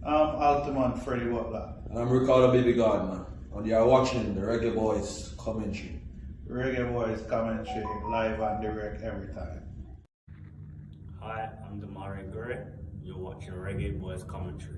Altamont Freddie Butler. And I'm Ricardo Baby Gardner, and you're watching the Reggae Boys commentary. Reggae Boys commentary, live and direct every time. Hi, I'm Damari Gray. You're watching Reggae Boys commentary.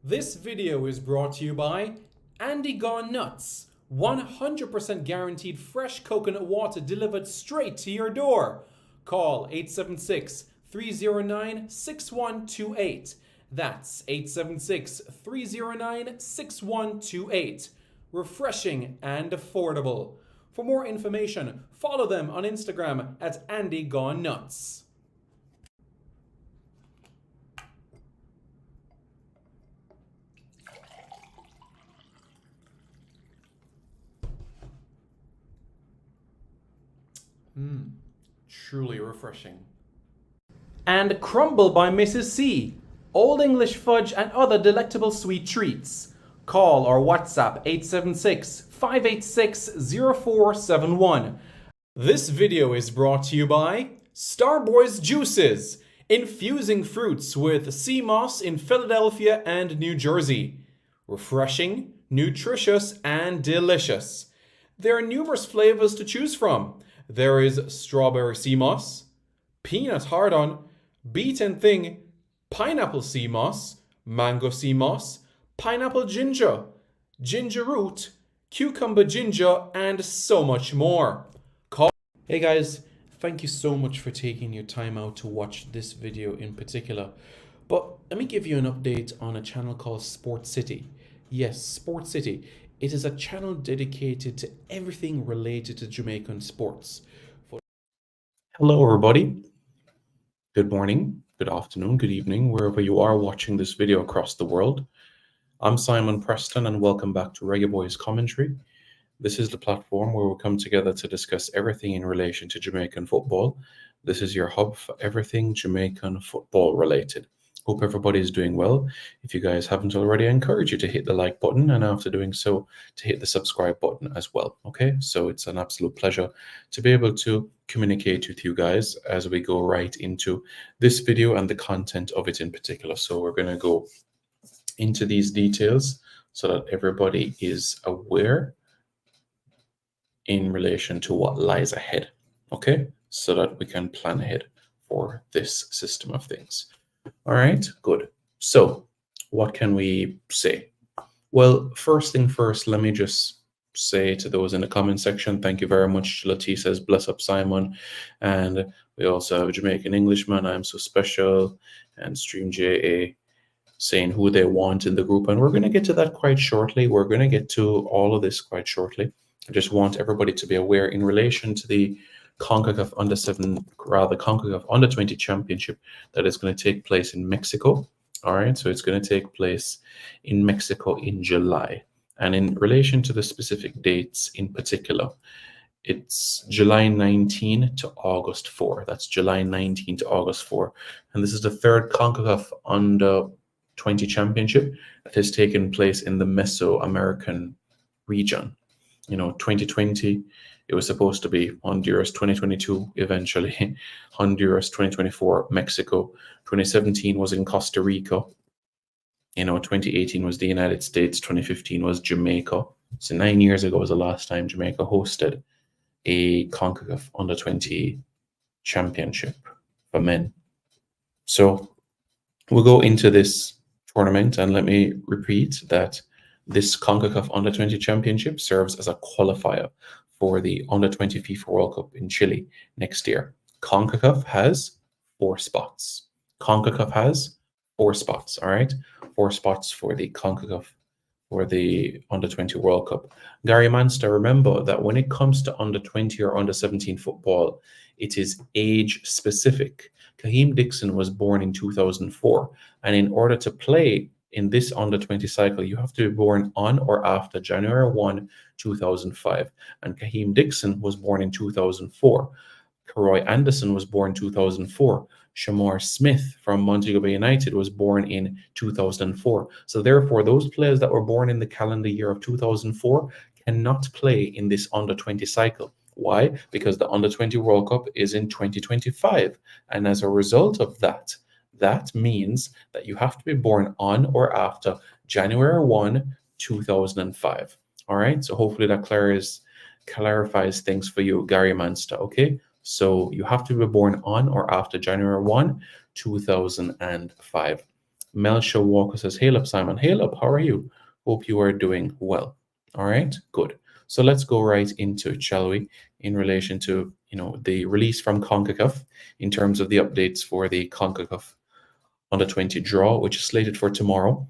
This video is brought to you by Andy Gone Nuts. 100% guaranteed fresh coconut water delivered straight to your door. Call 876-309-6128. That's 876-309-6128. Refreshing and affordable. For more information, follow them on Instagram at Andy Gone Nuts. Truly refreshing. And Crumble by Mrs. C. Old English fudge and other delectable sweet treats. Call or WhatsApp 876-586-0471. This video is brought to you by Starboys Juices, infusing fruits with sea moss in Philadelphia and New Jersey. Refreshing, nutritious, and delicious. There are numerous flavors to choose from. There is strawberry sea moss, peanut hard-on, beaten thing, pineapple sea moss, mango sea moss, pineapple ginger, ginger root, cucumber ginger, and so much more. Hey guys, thank you so much for taking your time out to watch this video in particular. But let me give you an update on a channel called Sports City. Yes, Sports City. It is a channel dedicated to everything related to Jamaican sports. Hello, everybody. Good morning, good afternoon, good evening, wherever you are watching this video across the world. I'm Simon Preston, and welcome back to Reggae Boys Commentary. This is the platform where we come together to discuss everything in relation to Jamaican football. This is your hub for everything Jamaican football related. Hope everybody is doing well. If you guys haven't already, I encourage you to hit the like button, and after doing so, to hit the subscribe button as well. Okay, so it's an absolute pleasure to be able to communicate with you guys as we go right into this video and the content of it in particular. So we're going to go into these details so that everybody is aware in relation to what lies ahead. Okay, so that we can plan ahead for this system of things. All right, good. So what can we say? Well, first thing first, let me just say to those in the comment section, thank you very much. Lati says, bless up Simon. And we also have a Jamaican Englishman, I'm so special, and Stream JA saying who they want in the group. And we're going to get to that quite shortly. We're going to get to all of this quite shortly. I just want everybody to be aware in relation to the CONCACAF CONCACAF Under 20 Championship that is going to take place in Mexico. All right, so it's going to take place in Mexico in July. And in relation to the specific dates in particular, it's July 19 to August 4. That's July 19 to August 4. And this is the third CONCACAF Under 20 Championship that has taken place in the Mesoamerican region. 2020, it was supposed to be Honduras, 2022, eventually Honduras, 2024, Mexico, 2017 was in Costa Rica, 2018 was the United States, 2015 was Jamaica. So 9 years ago was the last time Jamaica hosted a CONCACAF Under-20 championship for men. So we'll go into this tournament, and let me repeat that this CONCACAF Under-20 championship serves as a qualifier for the Under-20 FIFA World Cup in Chile next year. CONCACAF has 4 spots. CONCACAF has 4 spots, all right? 4 spots for the CONCACAF for the Under-20 World Cup. Gary Manster, remember that when it comes to Under-20 or Under-17 football, it is age specific. Kaheem Dixon was born in 2004, and in order to play in this Under-20 cycle, you have to be born on or after January 1, 2005. And Kaheem Dixon was born in 2004. Karoy Anderson was born in 2004. Shamar Smith from Montego Bay United was born in 2004. So therefore, those players that were born in the calendar year of 2004 cannot play in this Under-20 cycle. Why? Because the Under-20 World Cup is in 2025. And as a result of that, that means that you have to be born on or after January 1, 2005. All right, so hopefully that clarifies things for you, Gary Manster, okay? So you have to be born on or after January 1, 2005. Melcha Walker says, hail up, Simon. Hail up, how are you? Hope you are doing well. All right, good. So let's go right into it, shall we? In relation to, the release from CONCACAF in terms of the updates for the CONCACAF Under-20 draw, which is slated for tomorrow.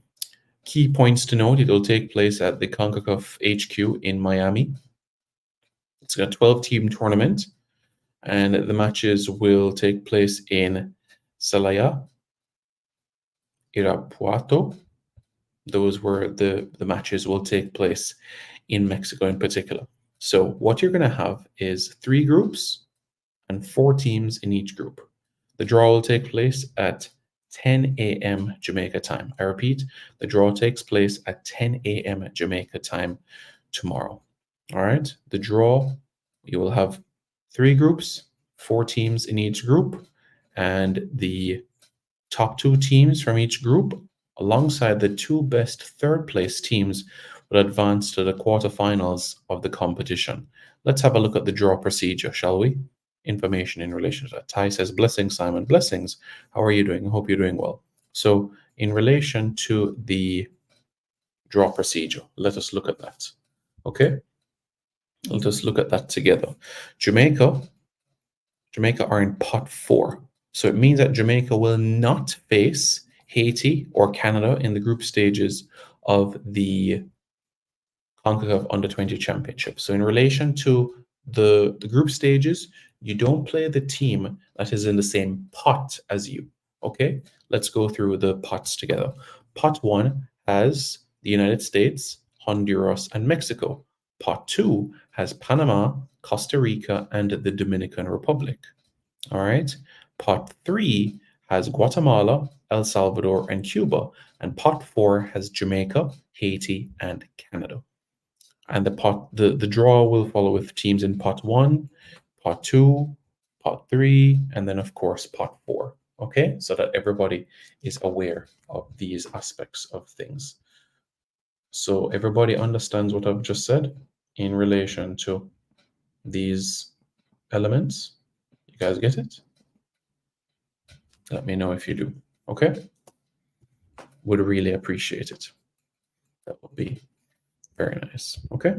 Key points to note, it will take place at the CONCACAF HQ in Miami. It's a 12-team tournament, and the matches will take place in Celaya, Irapuato. Those were the matches will take place in Mexico in particular. So what you're going to have is 3 groups and 4 teams in each group. The draw will take place at 10 a.m. Jamaica time. I repeat, the draw takes place at 10 a.m. Jamaica time tomorrow. All right, the draw, you will have 3 groups, 4 teams in each group, and the top 2 teams from each group, alongside the 2 best third-place teams, will advance to the quarterfinals of the competition. Let's have a look at the draw procedure, shall we? Information in relation to that. Ty says, blessings, Simon. Blessings. How are you doing? I hope you're doing well. So in relation to the draw procedure, let us look at that. Okay? Let us look at that together. Jamaica are in pot 4. So it means that Jamaica will not face Haiti or Canada in the group stages of the CONCACAF Under-20 Championship. So in relation to the group stages, you don't play the team that is in the same pot as you. Okay, let's go through the pots together. Pot 1 has the United States, Honduras, and Mexico. Pot 2 has Panama, Costa Rica, and the Dominican Republic. All right. Pot 3 has Guatemala, El Salvador, and Cuba. And pot 4 has Jamaica, Haiti, and Canada. And the draw will follow with teams in pot 1, pot 2, pot 3, and then of course pot 4. Okay, so that everybody is aware of these aspects of things. So everybody understands what I've just said in relation to these elements. You guys get it? Let me know if you do. Okay, would really appreciate it. That would be very nice. Okay,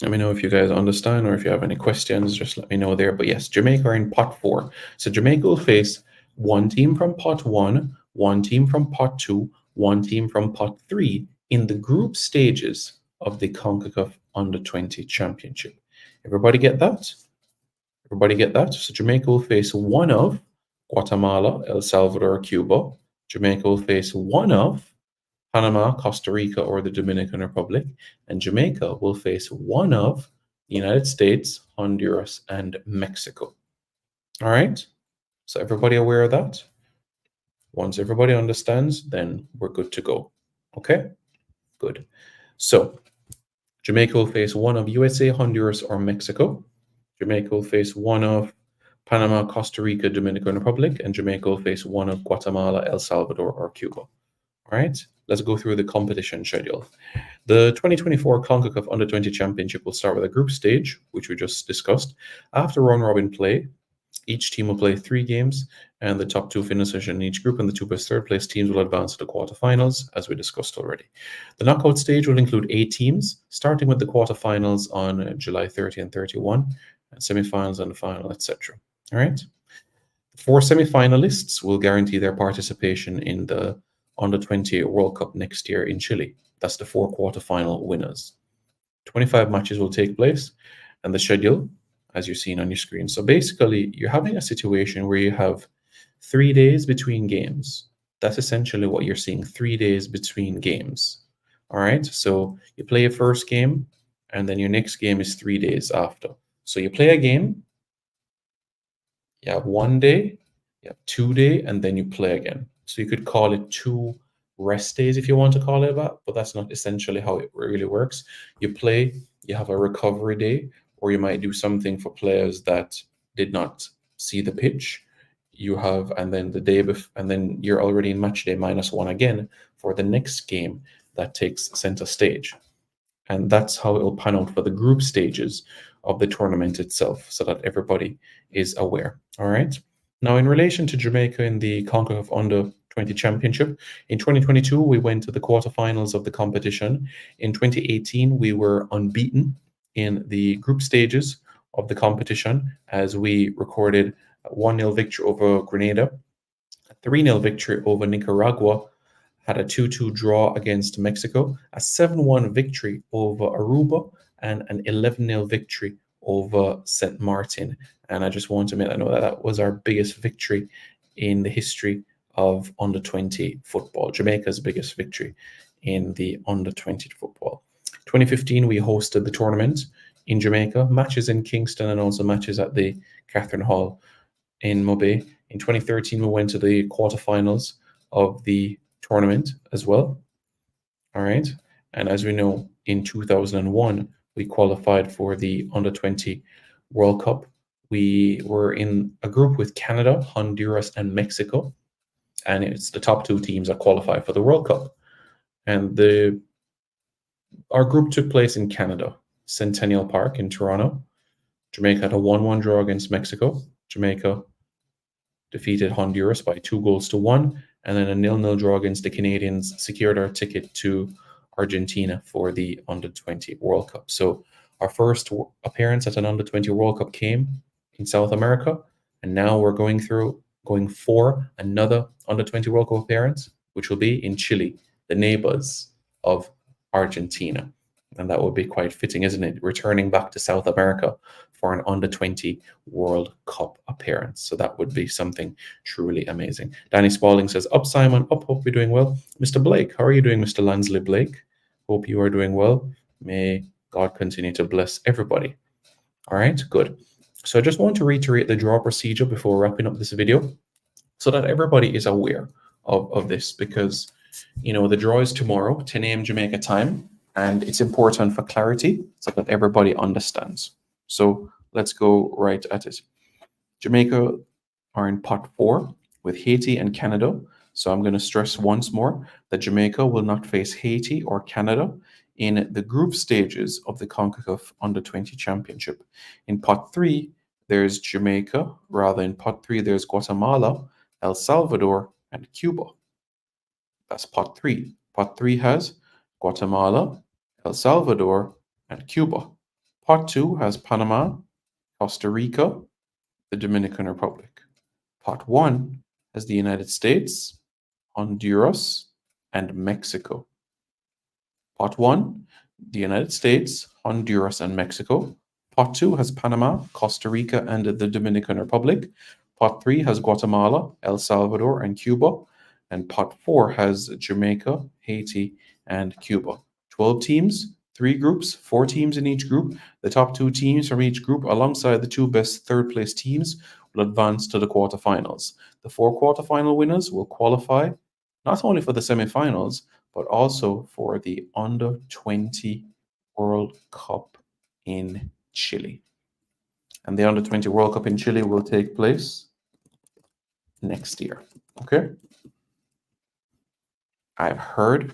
let me know if you guys understand, or if you have any questions, just let me know there. But yes, Jamaica are in pot 4. So Jamaica will face 1 team from pot 1, 1 team from pot 2, 1 team from pot 3 in the group stages of the CONCACAF Under-20 Championship. Everybody get that? Everybody get that? So Jamaica will face 1 of Guatemala, El Salvador, Cuba. Jamaica will face 1 of Panama, Costa Rica, or the Dominican Republic. And Jamaica will face 1 of the United States, Honduras, and Mexico. All right? So everybody aware of that? Once everybody understands, then we're good to go. Okay? Good. So Jamaica will face one of USA, Honduras, or Mexico. Jamaica will face one of Panama, Costa Rica, Dominican Republic, and Jamaica will face one of Guatemala, El Salvador, or Cuba. All right, let's go through the competition schedule. The 2024 CONCACAF Under-20 Championship will start with a group stage, which we just discussed. After round-robin play, each team will play 3 games, and the top 2 finishers in each group and the 2 best third-place teams will advance to the quarterfinals, as we discussed already. The knockout stage will include 8 teams, starting with the quarterfinals on July 30 and 31, and semifinals and the final, etc. All right. 4 semifinalists will guarantee their participation in the Under-20 World Cup next year in Chile. That's the 4 quarterfinal winners. 25 matches will take place, and the schedule, as you've seen on your screen. So basically, you're having a situation where you have 3 days between games. That's essentially what you're seeing, 3 days between games. All right, so you play your first game, and then your next game is 3 days after. So you play a game, you have 1 day, you have 2 days, and then you play again. So you could call it 2 rest days if you want to call it that, but that's not essentially how it really works. You play, you have a recovery day, or you might do something for players that did not see the pitch. You have, and then the day before, and then you're already in match day -1 again for the next game that takes center stage. And that's how it will pan out for the group stages of the tournament itself, so that everybody is aware. All right. Now, in relation to Jamaica in the CONCACAF Under-20 Championship, in 2022, we went to the quarterfinals of the competition. In 2018, we were unbeaten in the group stages of the competition as we recorded a 1-0 victory over Grenada, a 3-0 victory over Nicaragua, had a 2-2 draw against Mexico, a 7-1 victory over Aruba, and an 11-0 victory over St. Martin. And I just want to make that know that that was our biggest victory in the history of Under-20 football, Jamaica's biggest victory in the Under-20 football. 2015, we hosted the tournament in Jamaica, matches in Kingston and also matches at the Catherine Hall in Mobay. In 2013, we went to the quarterfinals of the tournament as well. All right. And as we know, in 2001, we qualified for the Under-20 World Cup. We were in a group with Canada, Honduras, and Mexico. And it's the top 2 teams that qualify for the World Cup. And our group took place in Canada, Centennial Park in Toronto. Jamaica had a 1-1 draw against Mexico. Jamaica defeated Honduras by 2-1, and then a 0-0 draw against the Canadians secured our ticket to Argentina for the Under-20 World Cup. So our first appearance at an Under-20 World Cup came in South America, and now we're going for another Under-20 World Cup appearance, which will be in Chile, the neighbors of Argentina. And that would be quite fitting, isn't it? Returning back to South America for an Under-20 World Cup appearance. So that would be something truly amazing. Danny Spalding says, up Simon, up, hope you're doing well. Mr. Blake, how are you doing, Mr. Lansley Blake? Hope you are doing well. May God continue to bless everybody. All right, good. So I just want to reiterate the draw procedure before wrapping up this video so that everybody is aware of this, because, you know, the draw is tomorrow, 10 a.m. Jamaica time. And it's important for clarity so that everybody understands. So let's go right at it. Jamaica are in pot 4 with Haiti and Canada. So I'm going to stress once more that Jamaica will not face Haiti or Canada in the group stages of the CONCACAF Under-20 Championship. In pot 3, there's Jamaica. Rather, in pot 3, there's Guatemala, El Salvador, and Cuba. That's pot 3. Pot 3 has Guatemala, El Salvador, and Cuba. Pot 2 has Panama, Costa Rica, the Dominican Republic. Pot 1 has the United States, Honduras, and Mexico. Pot 1, the United States, Honduras, and Mexico. Pot 2 has Panama, Costa Rica, and the Dominican Republic. Pot 3 has Guatemala, El Salvador, and Cuba. And pot 4 has Jamaica, Haiti, and Cuba. 12 teams, 3 groups, 4 teams in each group. The top 2 teams from each group, alongside the 2 best third-place teams, will advance to the quarterfinals. The 4 quarterfinal winners will qualify not only for the semifinals, but also for the Under 20 World Cup in Chile. And the Under 20 World Cup in Chile will take place next year. Okay? I've heard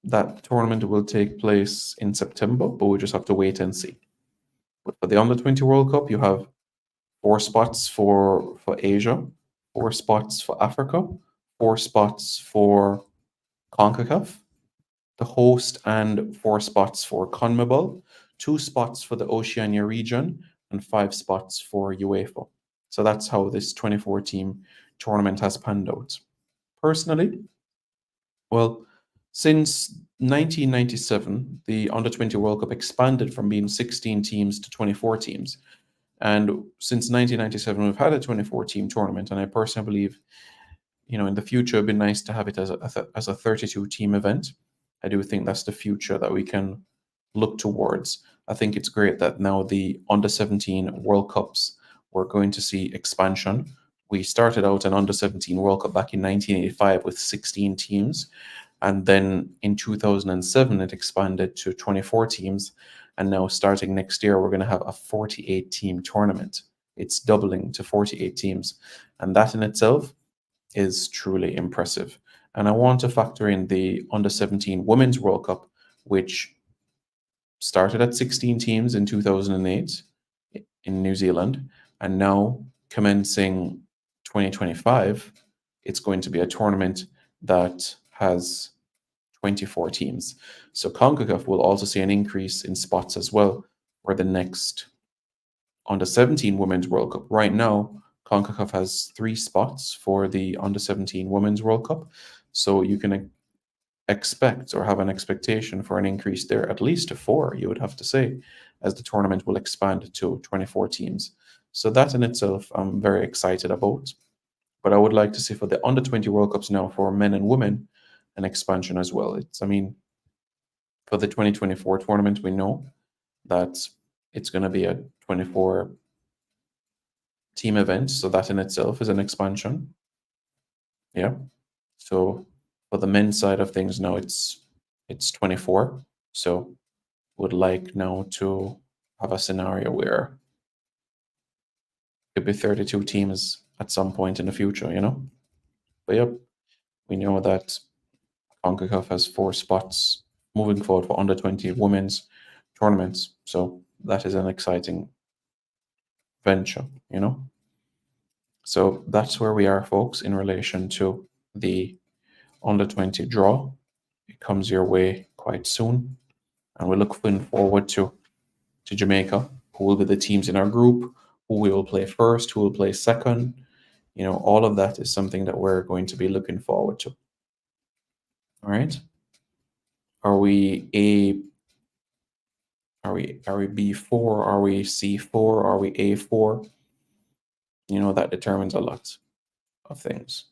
that tournament will take place in September, but we just have to wait and see. But for the Under 20 World Cup, you have 4 spots for Asia, 4 spots for Africa, 4 spots for CONCACAF, the host, and 4 spots for CONMEBOL, 2 spots for the Oceania region, and 5 spots for UEFA. So that's how this 24-team tournament has panned out. Personally, well, since 1997, the Under 20 World Cup expanded from being 16 teams to 24 teams. And since 1997, we've had a 24-team tournament. And I personally believe, in the future, it'd be nice to have it as a 32-team event. I do think that's the future that we can look towards. I think it's great that now the Under 17 World Cups, we're going to see expansion. We started out an Under 17 World Cup back in 1985 with 16 teams. And then in 2007, it expanded to 24 teams. And now starting next year, we're going to have a 48-team tournament. It's doubling to 48 teams. And that in itself is truly impressive. And I want to factor in the Under 17 Women's World Cup, which started at 16 teams in 2008 in New Zealand. And now commencing 2025, it's going to be a tournament that has 24 teams. So CONCACAF will also see an increase in spots as well for the next Under 17 Women's World Cup. Right now, CONCACAF has 3 spots for the Under 17 Women's World Cup. So you can expect or have an expectation for an increase there, at least to 4, you would have to say, as the tournament will expand to 24 teams. So that in itself, I'm very excited about. But I would like to see for the Under 20 World Cups now for men and women an expansion as well. For the 2024 tournament, we know that it's going to be a 24 team event. So that in itself is an expansion. Yeah. So for the men's side of things now, it's 24. So would like now to have a scenario where it could be 32 teams at some point in the future, But yep, we know that CONCACAF has 4 spots moving forward for Under 20 women's tournaments. So that is an exciting venture, So that's where we are, folks, in relation to the Under 20 draw. It comes your way quite soon. And we're looking forward to Jamaica, who will be the teams in our group, who we will play first, who will play second. All of that is something that we're going to be looking forward to. All right. Are we B4? Are we C4? Are we A4? That determines a lot of things.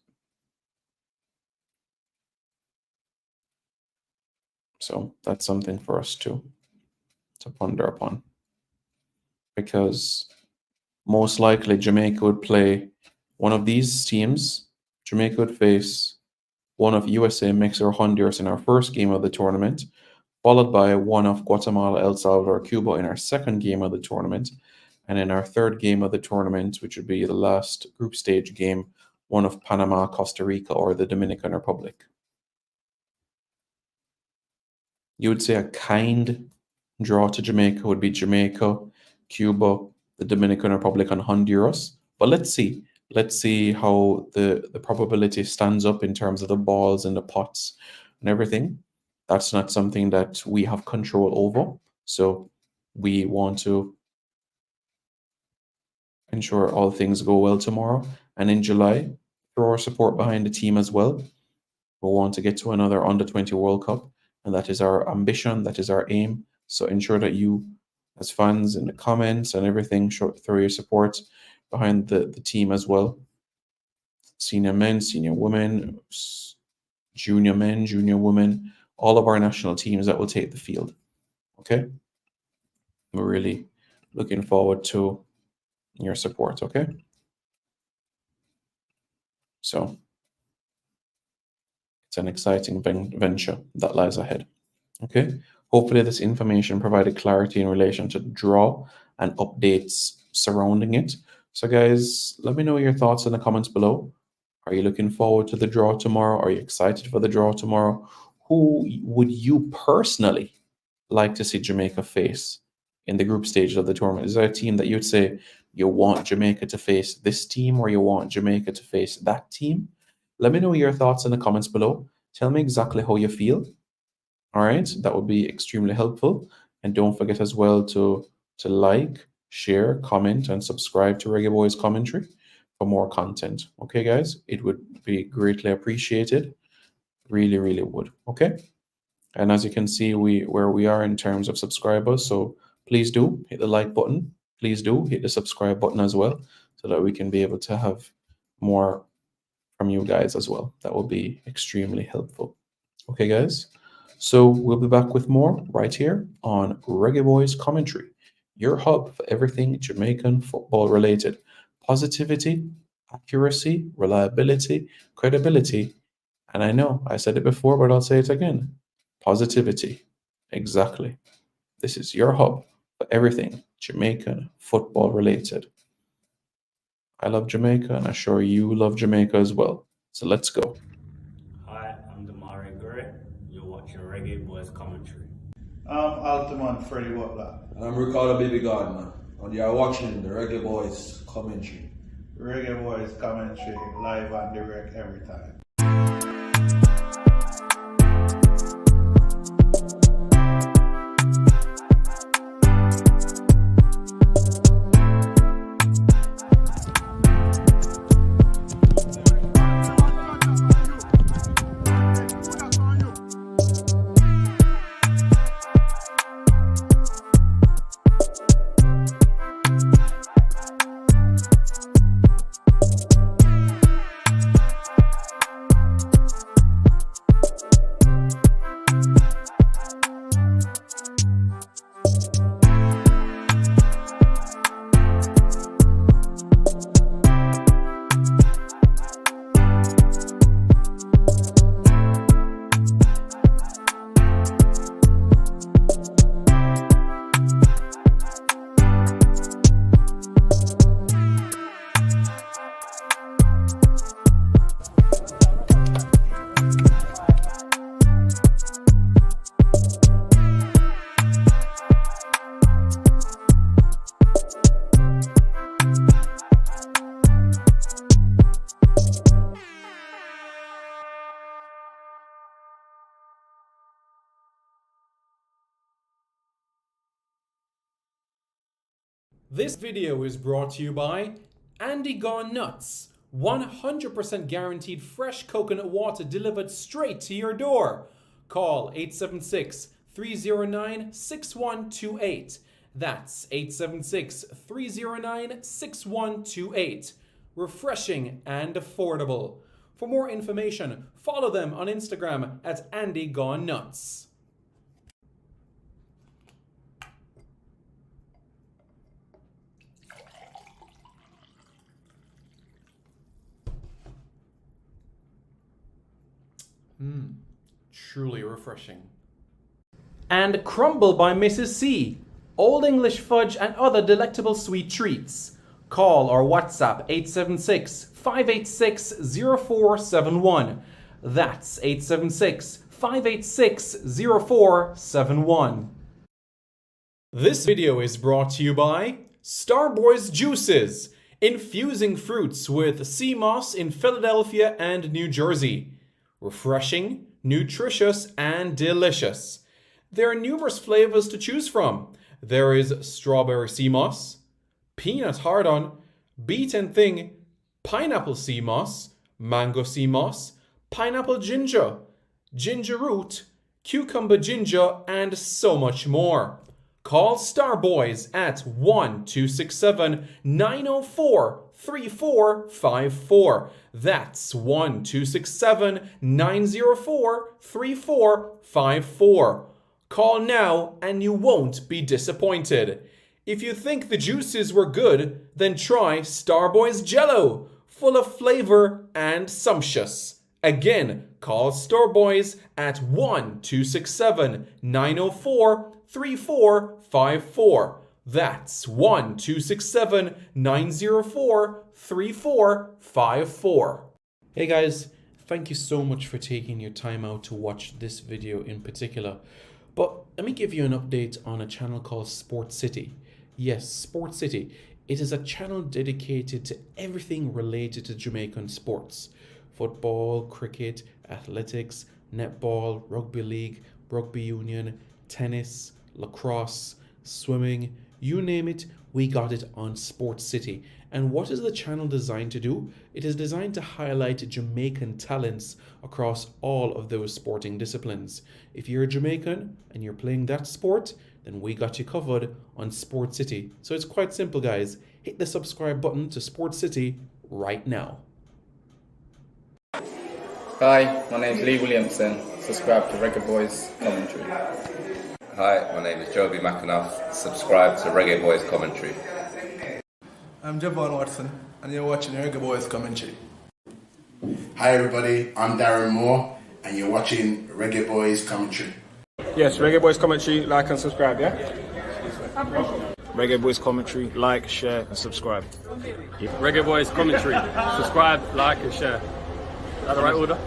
So that's something for us to ponder upon. Because most likely Jamaica would play one of these teams. Jamaica would face one of USA, Mexico, or Honduras in our first game of the tournament, followed by one of Guatemala, El Salvador, Cuba in our second game of the tournament. And in our third game of the tournament, which would be the last group stage game, one of Panama, Costa Rica, or the Dominican Republic. You would say a kind draw to Jamaica would be Jamaica, Cuba, the Dominican Republic, and Honduras. But let's see. Let's see how the probability stands up in terms of the balls and the pots and everything. That's not something that we have control over. So we want to ensure all things go well tomorrow. And in July, throw our support behind the team as well. We want to get to another Under 20 World Cup. And that is our ambition. That is our aim. So ensure that you, as fans, in the comments and everything, throw your support behind the team as well. Senior men, senior women, junior men, junior women, all of our national teams that will take the field. Okay? We're really looking forward to your support, okay? So It's an exciting venture that lies ahead. Okay. Hopefully, this information provided clarity in relation to the draw and updates surrounding it. So, guys, let me know your thoughts in the comments below. Are you looking forward to the draw tomorrow? Are you excited for the draw tomorrow? Who would you personally like to see Jamaica face in the group stages of the tournament? Is there a team that you'd say you want Jamaica to face this team, or you want Jamaica to face that team? Let me know your thoughts in the comments below. Tell me exactly how you feel. All right, that would be extremely helpful. And don't forget as well to like, share, comment, and subscribe to Reggae Boys Commentary for more content. Okay, guys, it would be greatly appreciated. Really, really would. Okay. And as you can see, where we are in terms of subscribers. So please do hit the like button. Please do hit the subscribe button as well, so that we can be able to have more from you guys as well. That will be extremely helpful. Okay, guys. So we'll be back with more right here on Reggae Boys Commentary, your hub for everything Jamaican football related. Positivity, accuracy, reliability, credibility. And I know I said it before, but I'll say it again. Positivity. Exactly. This is your hub for everything Jamaican football related. I love Jamaica, and I'm sure you love Jamaica as well. So let's go. Hi, I'm Damari Gray. You're watching Reggae Boys Commentary. I'm Altamont Freddie Butler. And I'm Ricardo Baby Gardner, and you are watching the Reggae Boys Commentary. Reggae Boys Commentary, live and direct every time. This video is brought to you by Andy Gone Nuts. 100% guaranteed fresh coconut water delivered straight to your door. Call 876-309-6128. That's 876-309-6128. Refreshing and affordable. For more information, follow them on Instagram at Andy Gone Nuts. Truly refreshing. And Crumble by Mrs. C. Old English fudge and other delectable sweet treats. Call or WhatsApp 876-586-0471. That's 876-586-0471. This video is brought to you by Starboys Juices, infusing fruits with sea moss in Philadelphia and New Jersey. Refreshing, nutritious, and delicious. There are numerous flavors to choose from. There is strawberry sea moss, peanut hard-on, beet and thing, pineapple sea moss, mango sea moss, pineapple ginger, ginger root, cucumber ginger, and so much more. Call Starboys at 1-267-904-3454. That's 1-267-904-3454. Call now and you won't be disappointed. If you think the juices were good, then try Starboys Jello, full of flavor and sumptuous. Again, call Starboys at 1-267-904-3454. That's 1-267-904-3454. Hey guys, thank you so much for taking your time out to watch this video in particular. But let me give you an update on a channel called Sport City. Yes, Sport City. It is a channel dedicated to everything related to Jamaican sports. Football, cricket, athletics, netball, rugby league, rugby union, tennis, lacrosse, swimming, you name it, we got it on Sports City. And what is the channel designed to do? It is designed to highlight Jamaican talents across all of those sporting disciplines. If you're a Jamaican and you're playing that sport, then we got you covered on Sports City. So it's quite simple, guys. Hit the subscribe button to Sports City right now. Hi, my name is Lee Williamson. Subscribe to Reggae Boys Commentary. Hi, my name is Joby McAnuff. Subscribe to Reggae Boys Commentary. I'm Javon Watson, and you're watching Reggae Boys Commentary. Hi everybody, I'm Darren Moore, and you're watching Reggae Boys Commentary. Yes, Reggae Boys Commentary, like and subscribe, yeah? Reggae Boys Commentary, like, share and subscribe. Reggae Boys Commentary, subscribe, like and share. Is that the right order?